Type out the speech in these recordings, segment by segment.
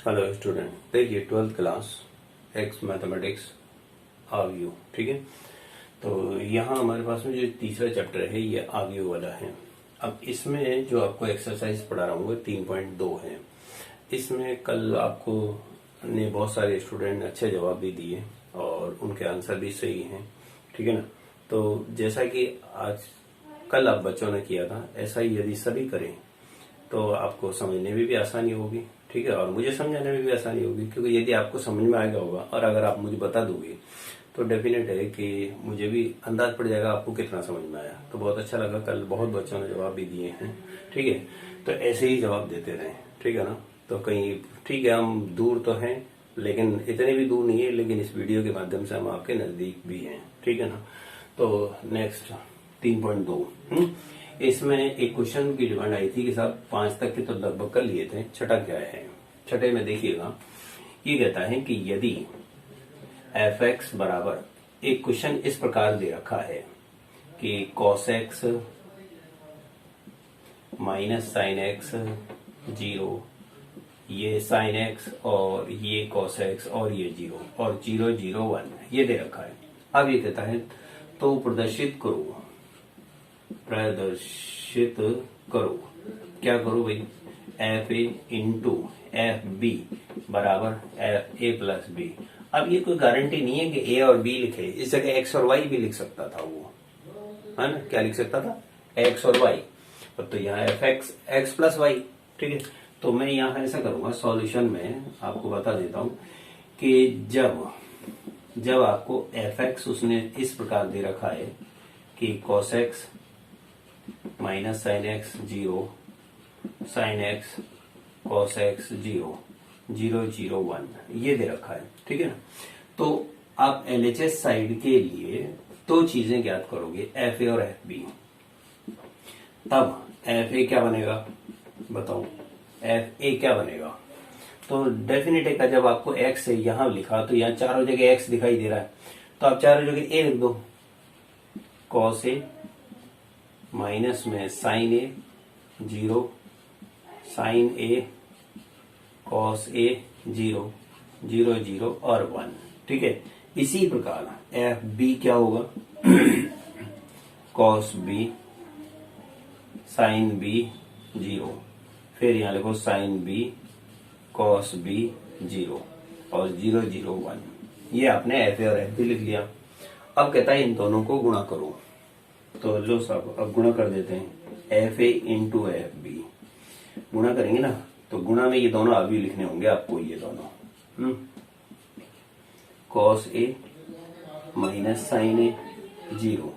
Hello student, देखिए 12th class x mathematics आव्यू। ठीक है, तो यहाँ हमारे पास में जो तीसरा चैप्टर है ये आव्यू वाला है। अब इसमें जो आपको एक्सरसाइज पढ़ा रहा हूँ 3.2 है। इसमें कल आपको ने बहुत सारे स्टूडेंट अच्छे जवाब भी दिए और उनके आंसर भी सही हैं। ठीक है ना। तो जैसा कि आज कल आप बच्चों ने किया था, ऐसा ही यदि सभी करें तो आपको समझने में भी आसानी होगी। ठीक है, और मुझे समझाने में भी आसानी होगी, क्योंकि यदि आपको समझ में आ गया होगा और अगर आप मुझे बता दोगे तो डेफिनेट है कि मुझे भी अंदाज पड़ जाएगा आपको कितना समझ में आया। तो बहुत अच्छा लगा, कल बहुत बच्चों ने जवाब भी दिए हैं। ठीक है, तो ऐसे ही जवाब देते रहें। ठीक है ना। तो कहीं ठीक है, हम दूर तो हैं लेकिन इतने भी दूर नहीं है, लेकिन इस वीडियो के माध्यम से हम आपके नजदीक भी हैं। ठीक है ना। तो नेक्स्ट 3.2 इसमें एक क्वेश्चन की डिमांड आई थी कि साहब 5 तक के तो लगभग कर लिए थे, छठा क्या है। छठे में देखिएगा, ये कहता है कि यदि एफ एक्स बराबर, एक क्वेश्चन इस प्रकार दे रखा है कि cos x minus sine x 0, ये साइन एक्स और ये कॉस एक्स और ये 0 और 0 0 1 ये दे रखा है। अब ये कहता है तो प्रदर्शित करो। क्या करो भाई, F A into F B बराबर एफ ए प्लस बी। अब ये कोई गारंटी नहीं है कि ए और बी लिखे, इस जगह एक्स और वाई भी लिख सकता था वो, है ना। क्या लिख सकता था, एक्स और वाई। तो यहाँ F X X plus Y. ठीक है, तो मैं यहाँ ऐसा करूंगा, सॉल्यूशन में आपको बता देता हूं कि जब आपको एफ एक्स उसने इस प्रकार दे रखा है कि cos x minus sine x 0, sine x cos x 0 0 0 1 ये दे रखा है। ठीक है ना। तो आप एलएचएस साइड के लिए दो चीजें ज्ञात करोगे, एफ ए और एफ बी। तब एफ ए क्या बनेगा बताओ, एफ ए क्या बनेगा। तो डेफिनेट है का जब आपको एक्स है यहां लिखा, तो यहाँ चारों जगह एक्स दिखाई दे रहा है, तो आप चारों जगह ए लिख दो। कॉस ए माइनस में sign A 0, sign A cos A 0 0 0 और 1। ठीक है, इसी प्रकार एफ बी क्या होगा, कॉस बी साइन बी 0, फिर यहां लिखो साइन बी कॉस बी 0 और 0 0 1। ये आपने एफ ए और एफ बी लिख लिया। अब कहता है इन दोनों को गुणा करो। तो लो साहब, अब गुणा कर देते हैं, F A into F B गुणा करेंगे ना, तो गुणा में ये दोनों अभी लिखने होंगे आपको, ये दोनों cos A minus sign A 0,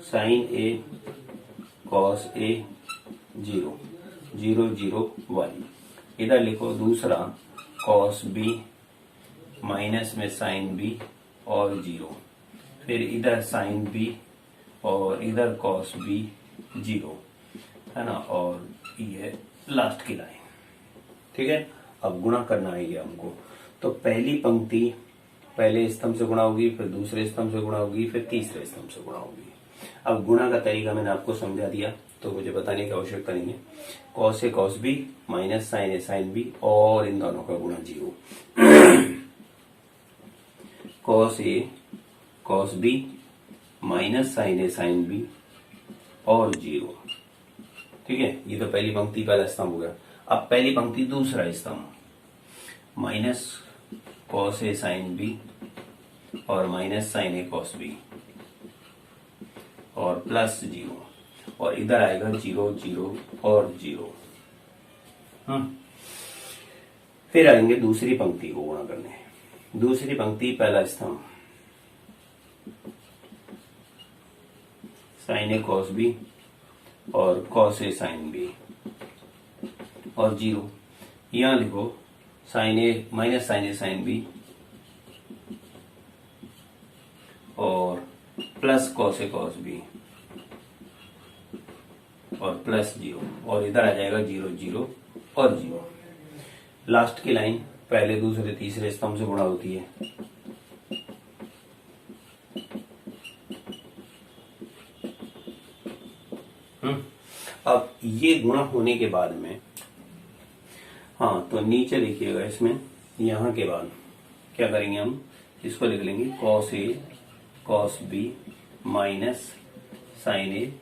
sign A cos A 0 0 0 1। इधर लिखो दूसरा कॉस बी माइनस में साइन बी और 0, फिर इधर साइन बी और इधर कॉस बी 0, है ना, और ये लास्ट की लाइन। ठीक है, अब गुणा करना है ये हमको। तो पहली पंक्ति पहले स्तंभ से गुणा होगी, फिर दूसरे स्तंभ से गुणा होगी, फिर तीसरे स्तंभ से गुणा होगी। अब गुणा का तरीका मैंने आपको समझा दिया, तो मुझे बताने की आवश्यकता नहीं है। Cos A cos B minus sign A sine B और इन दोनों का गुणा 0। Cos A cos B minus sign A sine B और 0। ठीक है, ये तो पहली पंक्ति पहला स्तंभ हो गया। अब पहली पंक्ति दूसरा स्तंभ, minus cos A sine B और माइनस साइन ए कॉस बी और प्लस 0, और इधर आएगा 0 0 और 0। फिर आएंगे दूसरी पंक्ति को गुणा करने। दूसरी पंक्ति पहला स्तंभ, साइन ए कॉस बी और कॉस ए साइन बी और 0। यहां लिखो साइन ए माइनस साइन ए साइन बी और plus cos A cos B और प्लस 0, और इधर आ जाएगा 0 0 और 0। लास्ट की लाइन पहले दूसरे तीसरे स्तंभ से गुणा होती है। अब ये गुणा होने के बाद में हाँ, तो नीचे देखिएगा, इसमें यहाँ के बाद क्या करेंगे हम, इसको लिख लेंगे cos A cos B minus sign A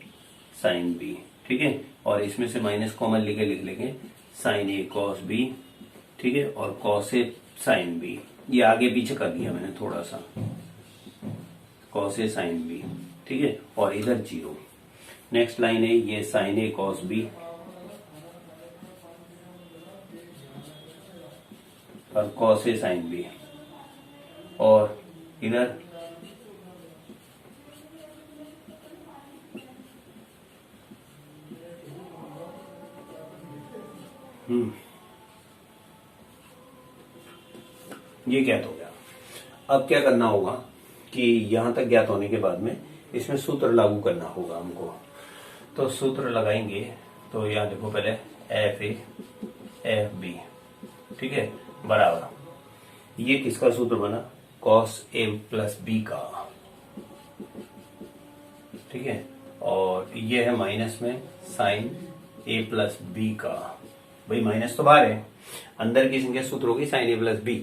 sine B, ठीक है। और इसमें से माइनस कॉमन लेके लिख लेंगे साइन ए कॉस बी, ठीक है, और कॉस ए साइन बी। ये आगे पीछे कर दिया मैंने थोड़ा सा, कॉस ए साइन बी, ठीक है, और इधर 0। नेक्स्ट लाइन है ये साइन ए कॉस बी और कॉस ए साइन बी, और इधर ये ज्ञात हो गया। अब क्या करना होगा कि यहां तक ज्ञात होने के बाद में इसमें सूत्र लागू करना होगा हमको। तो सूत्र लगाएंगे, तो यहां देखो पहले एफ ए एफ बी, ठीक है, बराबर ये किसका सूत्र बना, कॉस ए प्लस बी का, ठीक है, और ये है माइनस में साइन ए प्लस बी का। भाई माइनस तो बाहर है, अंदर की संख्या सूत्र होगी साइन ए प्लस बी,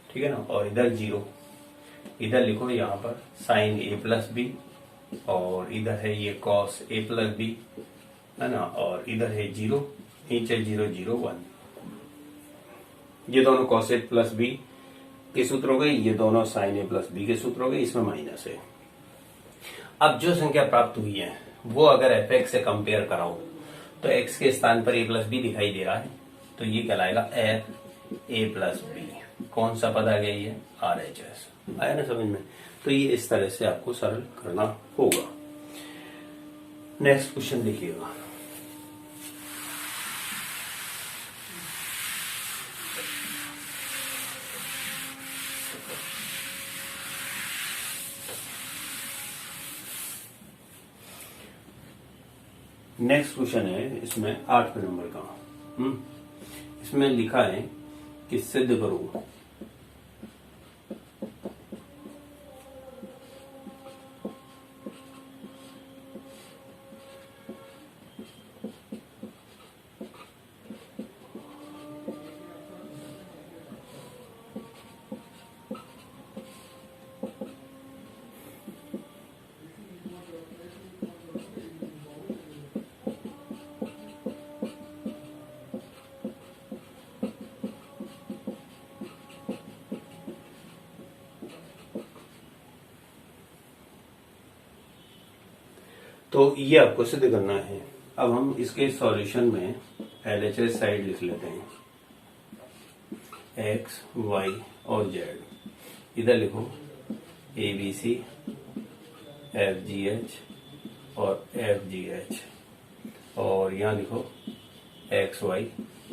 ठीक है ना, और इधर 0, इधर लिखो यहाँ पर साइन ए प्लस बी, और इधर है ये कॉस ए प्लस बी, है ना, और इधर है 0, नीचे 0 0 1। ये दोनों कॉस ए प्लस बी के सूत्र हो गए, ये दोनों साइन ए प्लस बी के सूत्र हो गए, इसमें माइनस है। अब जो संख्या प्राप्त हुई है वो अगर एफ एक्स से कंपेयर कराओ तो एक्स के स्थान पर ए प्लस बी दिखाई दे रहा है, तो ये कहलाएगा एफ ए प्लस बी। कौन सा पद आ गया, ये RHS आया ना समझ में। तो ये इस तरह से आपको सरल करना होगा। नेक्स्ट क्वेश्चन देखिएगा, नेक्स्ट क्वेश्चन है इसमें 8वें नंबर का। इसमें लिखा है कि सिद्ध करो तो ये आपको सिद्ध करना है। अब हम इसके सॉल्यूशन में LHS साइड लिख लेते हैं, x y और z। इधर लिखो ABC FGH और FGH, और यहाँ लिखो XY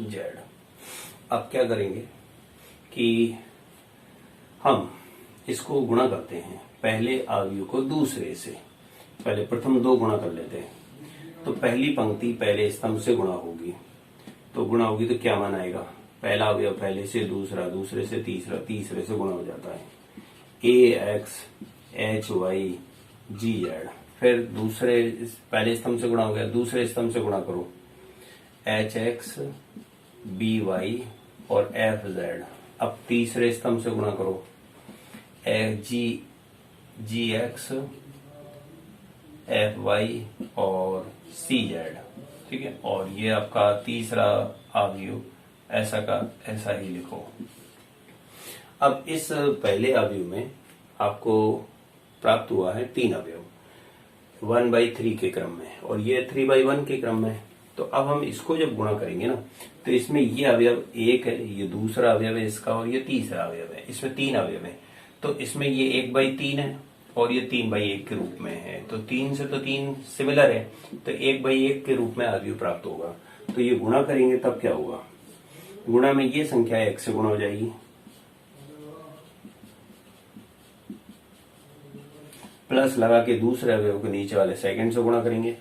Z। अब क्या करेंगे कि हम इसको गुणा करते हैं, पहले अवयव को दूसरे से, पहले प्रथम 2 गुणा कर लेते हैं। तो पहली पंक्ति पहले स्तंभ से गुणा होगी, तो गुणा होगी तो क्या मान आएगा, पहला अवयव पहले से दूसरा, दूसरे से तीसरा, तीसरे से गुणा हो जाता है, AX HY GZ। फिर दूसरे पहले स्तंभ से गुणा हो गया, दूसरे स्तंभ से गुणा करो, HX BY और FZ। अब तीसरे स्तंभ से गुणा करो, GX FY और CZ, ठीक है, और ये आपका तीसरा अवयव ऐसा का ऐसा ही लिखो। अब इस पहले अवयव में आपको प्राप्त हुआ है 3 अवयव 1/3 के क्रम में, और ये 3/1 के क्रम में। तो अब हम इसको जब गुणा करेंगे ना, तो इसमें ये अवयव 1 है, ये दूसरा अवयव है इसका, और ये तीसरा अवयव है, इसमें 3 अवयव है। तो इसमें ये 1/3 है और ये 3/1 के रूप में है, तो 3 से तो 3 सिमिलर है, तो 1/1 के रूप में अवयव प्राप्त होगा। तो ये गुणा करेंगे तब क्या होगा, गुणा में ये संख्या 1 से गुणा हो जाएगी, प्लस लगा के दूसरे अवयव को नीचे वाले सेकंड से गुणा करेंगे,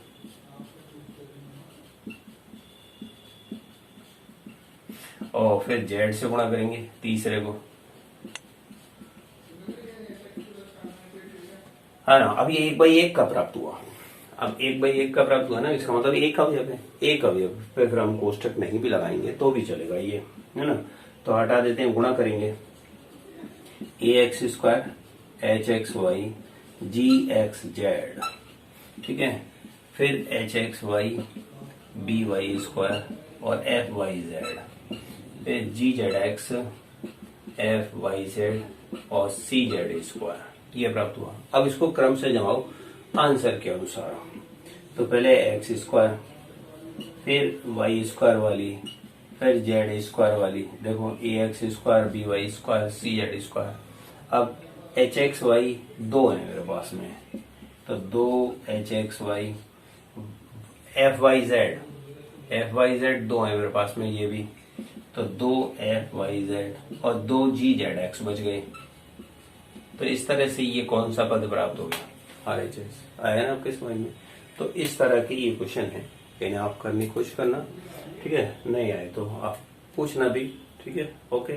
और फिर जेड से गुणा करेंगे तीसरे को, है ना। अब ये 1/1 का प्राप्त हुआ। अब 1/1 का प्राप्त हुआ ना, इसका मतलब एक अवयव है, एक अवयव, फिर हम कोष्टक नहीं भी लगाएंगे तो भी चलेगा ये, है ना। तो हटा देते हैं, गुणा करेंगे ax² hxy gxz, ठीक है, फिर hxy by² और fyz, फिर gzx fyz और cz², ये प्राप्त हुआ। अब इसको क्रम से जमाओ आंसर के अनुसार। तो पहले x², फिर y² वाली, फिर z² वाली, देखो ax² by² cz²। अब hxy 2 है मेरे पास में, तो 2 hxy, fyz 2 है मेरे पास में ये भी, तो 2 fyz और 2 gzx बच गए। तो इस तरह से ये कौन सा पद प्राप्त हो गया, RHS आया ना आपके समझ में। तो इस तरह के ये क्वेश्चन है, यानी आप करने की कोशिश करना, ठीक है, नहीं आए तो आप पूछना भी, ठीक है, ओके।